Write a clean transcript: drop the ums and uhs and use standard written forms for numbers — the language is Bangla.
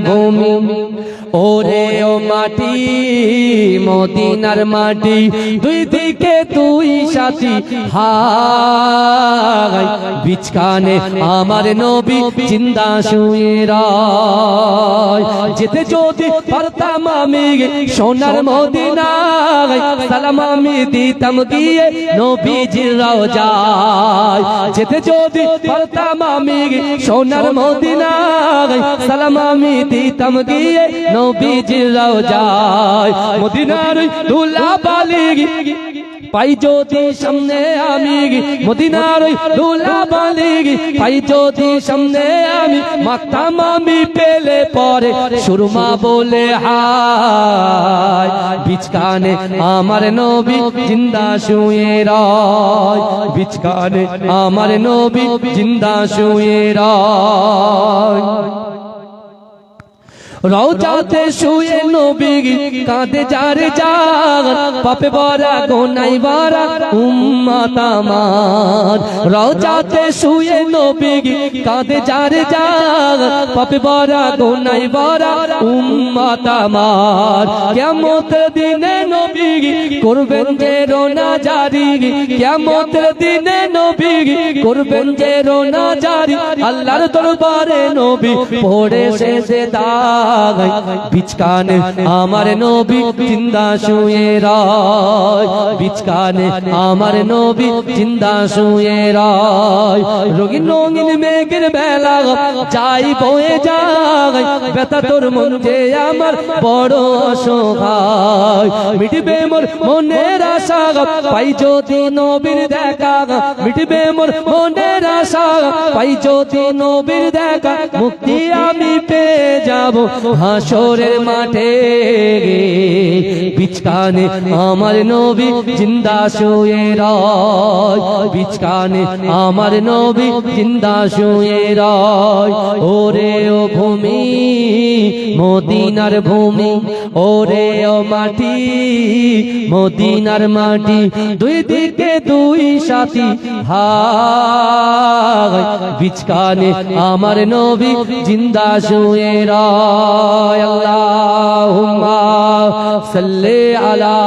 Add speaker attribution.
Speaker 1: ভূমি ওরে ও মাটি মদিনার মাটি দুই দিকে দুই সাথী হায় বিচখানে আমার নবী জিন্দা শুয়ে রয় যেতে যদি পারতাম আমি সোনার মদিনায় সালাম আমি দিতাম গিয়ে নবীজির রওজায় যেতে যদি পারতাম আমি সোনার মদিনায় সালাম আমি দিতাম গিয়ে নবীজির রওজায় মদিনার ধুলাবালি পাই যদি সামনে আমি মদিনার ধুলাবালি পাই যদি সামনে আমি মাখতাম আমি পেলে পরে সুরমা বলে হায় বিচখানে আমার নবী জিন্দা শুয়ে রয় বিচখানে আমার নবী জিন্দা শুয়ে রয় রওজাতে শুয়ে নবী কাঁদে যার জান পাপে ভরা গোনায় ভরা উম্মত আমার রওজাতে শুয়ে নবী কাঁদে যার জান পাপে ভরা গোনায় ভরা উম্মত আমার কিয়ামতের দিনে নবী করবেন যে রোনা জারি কিয়ামতের দিনে নবী করবেন যে রোনা জারি আল্লাহর দরবারে নবী পড়ে সেজদা বিচখানে আমার নবী জিন্দা শুয়ে রয় বিচখানে আমার নবী জিন্দা শুয়ে রয় রঙিন রঙিন মেঘের বেলা যাই বয়ে যায় ব্যথা তোর মন যে আমার বড় অসহায় মিটবে মোর মনের আশা পাই যদি নবীর দেখা মিটবে মোর মনের আশা পাই যদি নবীর দেখা মুক্তি আমি পেয়ে যাব হাসরের মাঠে বিচখানে আমার নবী জিন্দা শুয়ে রয় বিচখানে আমার নবী জিন্দা শুয়ে রয় ওরে ও ভূমি মদিনার ভূমি ওরে ও মাটি মদিনার মাটি দুই দিকে দুই সাথী হায় বিচখানে আমার নবী জিন্দা শুয়ে রয় আল্লাহুম্মা সাল্লি আলা